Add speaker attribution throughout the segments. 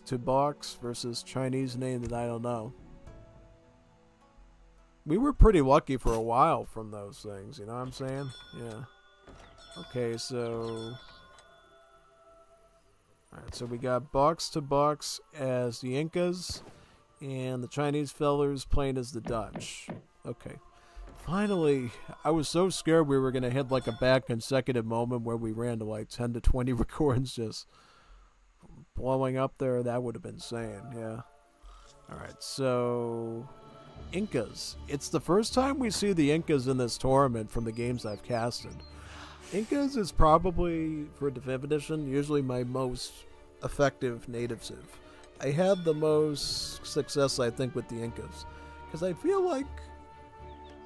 Speaker 1: to box versus Chinese name that I don't know. We were pretty lucky for a while from those things, you know what I'm saying? Yeah. Okay, so... Alright, so we got box to box as the Incas, and the Chinese fellers playing as the Dutch. Okay. Finally, I was so scared we were going to hit like a bad consecutive moment where we ran to like 10 to 20 records just blowing up there. That would have been insane, yeah. Alright, so... Incas. It's the first time we see the Incas in this tournament from the games I've casted. Incas is probably, for Definitive Edition, usually my most effective native civ. I had the most success, I think, with the Incas. Because I feel like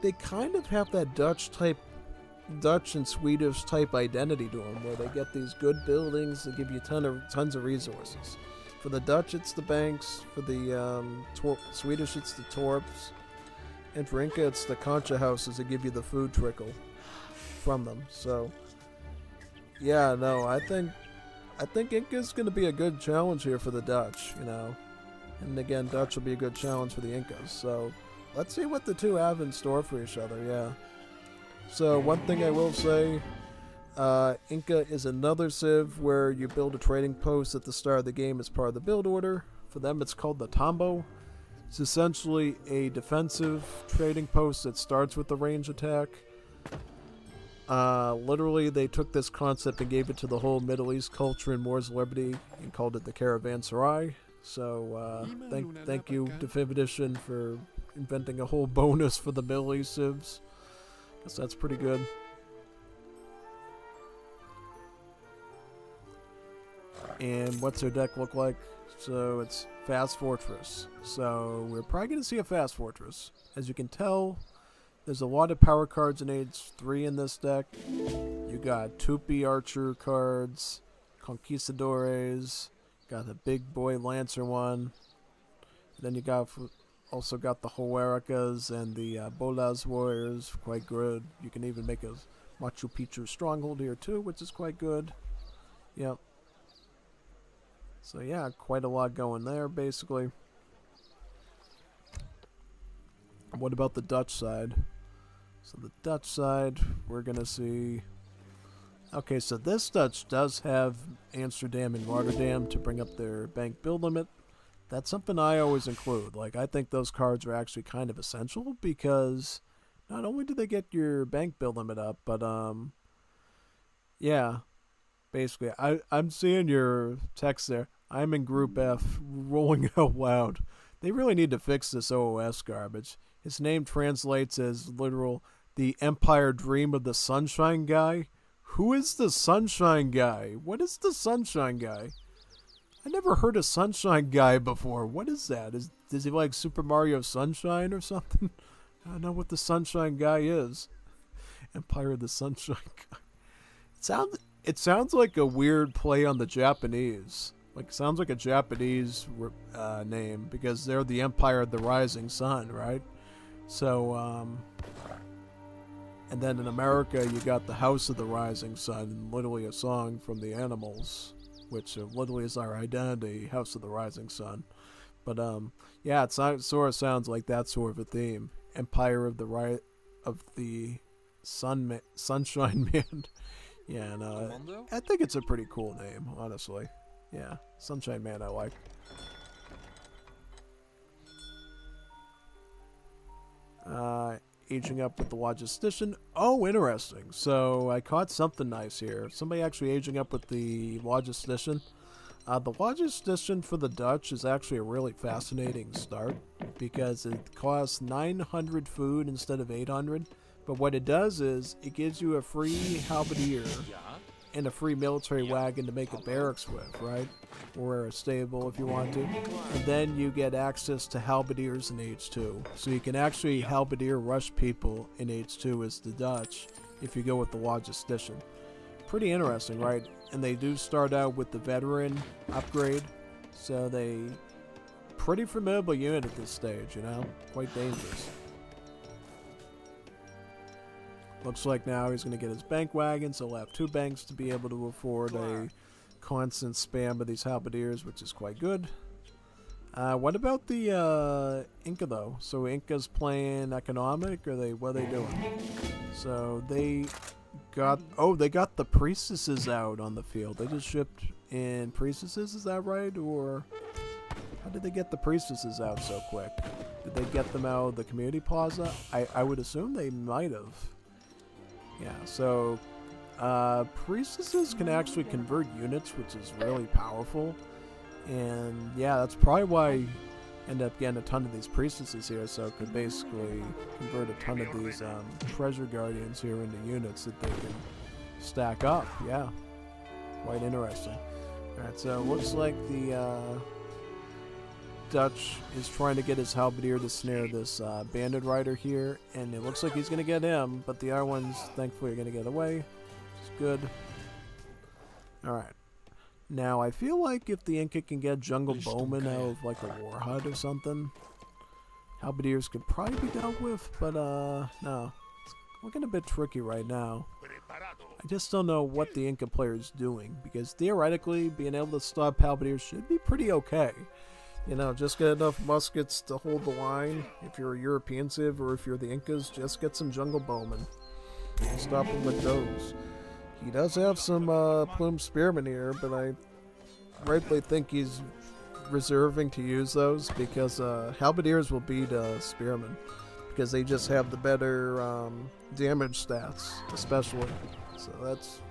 Speaker 1: they kind of have that Dutch and Swedish type identity to them, where they get these good buildings that give you tons of resources. For the Dutch, it's the banks. For the Swedish, it's the torps. And for Inca, it's the concha houses that give you the food trickle from them. So, yeah, no, I think Inca's going to be a good challenge here for the Dutch, you know. And again, Dutch will be a good challenge for the Incas. So, let's see what the two have in store for each other, yeah. So, one thing I will say... Inca is another civ where you build a trading post at the start of the game as part of the build order. For them, it's called the Tambo. It's essentially a defensive trading post that starts with the range attack. Literally, they took this concept and gave it to the whole Middle East culture in Wars of Liberty and called it the Caravanserai. So, thank you, Definitive Edition, for inventing a whole bonus for the Middle East civs. Guess that's pretty good. And what's their deck look like? So it's Fast Fortress. So we're probably going to see a Fast Fortress. As you can tell, there's a lot of power cards in Age 3 in this deck. You got Tupi Archer cards, Conquistadores, got the Big Boy Lancer one. And then you also got the Hueracas and the Bolas Warriors, quite good. You can even make a Machu Picchu Stronghold here too, which is quite good. Yep. So yeah, quite a lot going there, basically. What about the Dutch side? So the Dutch side, we're going to see... Okay, so this Dutch does have Amsterdam and Rotterdam to bring up their bank build limit. That's something I always include. Like, I think those cards are actually kind of essential because not only do they get your bank build limit up, but, yeah... Basically, I'm seeing your text there. I'm in Group F, rolling out loud. They really need to fix this OOS garbage. His name translates as literal, the Empire Dream of the Sunshine Guy. Who is the Sunshine Guy? What is the Sunshine Guy? I never heard of Sunshine Guy before. What is that? Does he like Super Mario Sunshine or something? I don't know what the Sunshine Guy is. Empire of the Sunshine Guy. It sounds like a weird play on the Japanese. Like, it sounds like a Japanese name because they're the Empire of the Rising Sun, right? So, and then in America, you got the House of the Rising Sun, literally a song from the Animals, which literally is our identity, House of the Rising Sun. But, yeah, it sort of sounds like that sort of a theme. Empire of the Sunshine Man. Yeah, no, I think it's a pretty cool name, honestly. Yeah, Sunshine Man I like. Aging up with the Logistician. Oh, interesting. So I caught something nice here. Somebody actually aging up with the Logistician. The Logistician for the Dutch is actually a really fascinating start because it costs 900 food instead of 800. But what it does is, it gives you a free halberdier and a free military wagon to make a barracks with, right? Or a stable if you want to. And then you get access to halberdiers in Age 2. So you can actually halberdier rush people in Age 2 as the Dutch if you go with the Logistician. Pretty interesting, right? And they do start out with the veteran upgrade. So they... Pretty formidable unit at this stage, you know? Quite dangerous. Looks like now he's going to get his bank wagon, so he'll have 2 banks to be able to afford a constant spam of these halberdiers, which is quite good. What about the Inca though? So Inca's playing economic, or what are they doing? So they got the priestesses out on the field. They just shipped in priestesses, is that right? Or how did they get the priestesses out so quick? Did they get them out of the community plaza? I would assume they might have. Yeah, so priestesses can actually convert units, which is really powerful. And yeah, that's probably why I end up getting a ton of these priestesses here, so it could basically convert a ton of these treasure guardians here into units that they can stack up. Yeah, quite interesting. Alright, so it looks like the Dutch is trying to get his halberdier to snare this bandit rider here, and it looks like he's going to get him, but the other ones thankfully are going to get away, which is good. Alright. Now, I feel like if the Inca can get Jungle Bowman out of, like, a war hut or something, halberdiers could probably be dealt with, but, no. It's looking a bit tricky right now. I just don't know what the Inca player is doing, because theoretically, being able to stop halberdiers should be pretty okay. You know, just get enough muskets to hold the line. If you're a European civ, or if you're the Incas, just get some Jungle Bowmen. Stop them with those. He does have some plume spearmen here, but I rightly think he's reserving to use those because halberdiers will beat spearmen because they just have the better damage stats, especially. So that's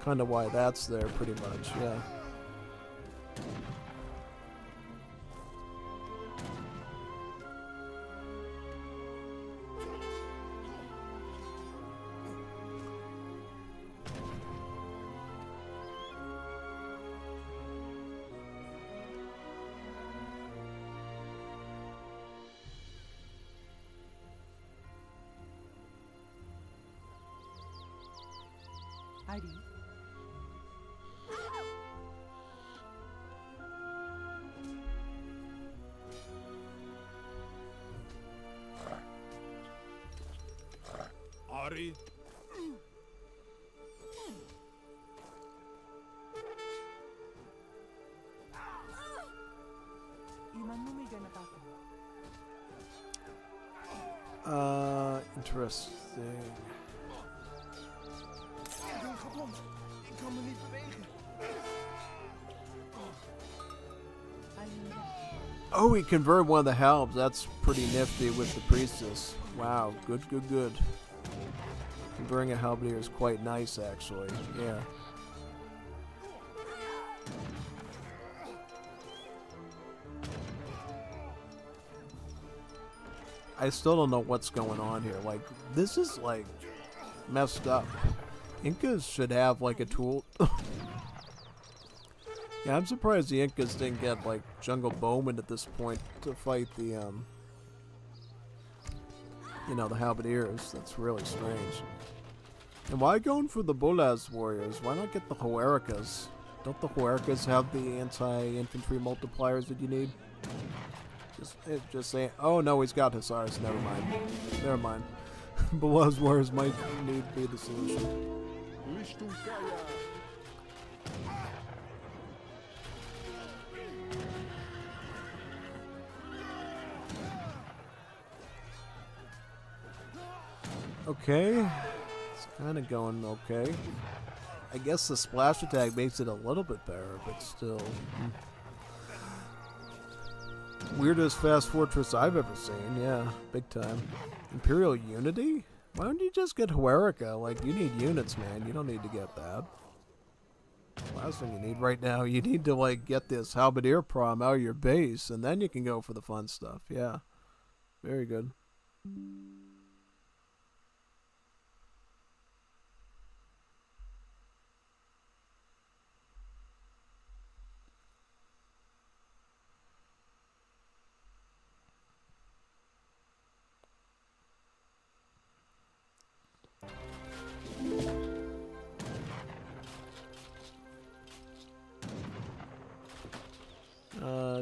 Speaker 1: kind of why that's there, pretty much. Yeah.
Speaker 2: Heidi.
Speaker 3: Ari.
Speaker 1: Interesting.
Speaker 3: Ik kan me niet bewegen.
Speaker 1: Oh, he converted one of the halbs. That's pretty nifty with the priestess. Wow, good. Converting a halberdier is quite nice, actually. Yeah. I still don't know what's going on here. Like, this is, like, messed up. Incas should have, like, a tool. Yeah, I'm surprised the Incas didn't get, like, Jungle Bowman at this point to fight the, you know, the halberdiers. That's really strange. And why going for the Bolas warriors? Why not get the Huericas? Don't the Huericas have the anti-infantry multipliers that you need? Just saying. Oh no, he's got Hussars. Never mind. Bolas warriors might need to be the solution. Okay, it's kind of going okay. I guess the splash attack makes it a little bit better, but still. Weirdest fast fortress I've ever seen, yeah, big time. Imperial Unity? Why don't you just get Huerica? Like, you need units, man. You don't need to get that. Last thing you need right now, you need to, like, get this halberdier prom out of your base, and then you can go for the fun stuff, yeah. Very good.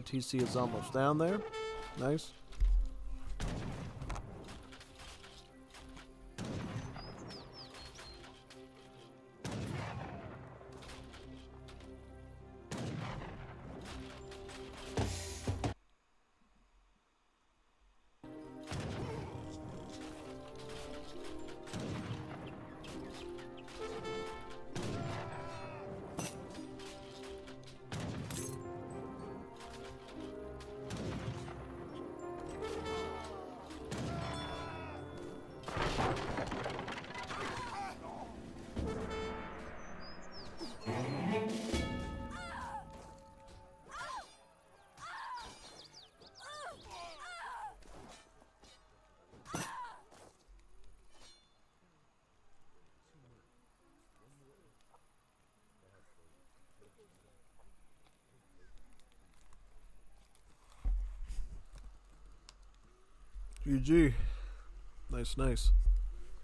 Speaker 1: TC is almost down there. Nice. GG. Nice, nice.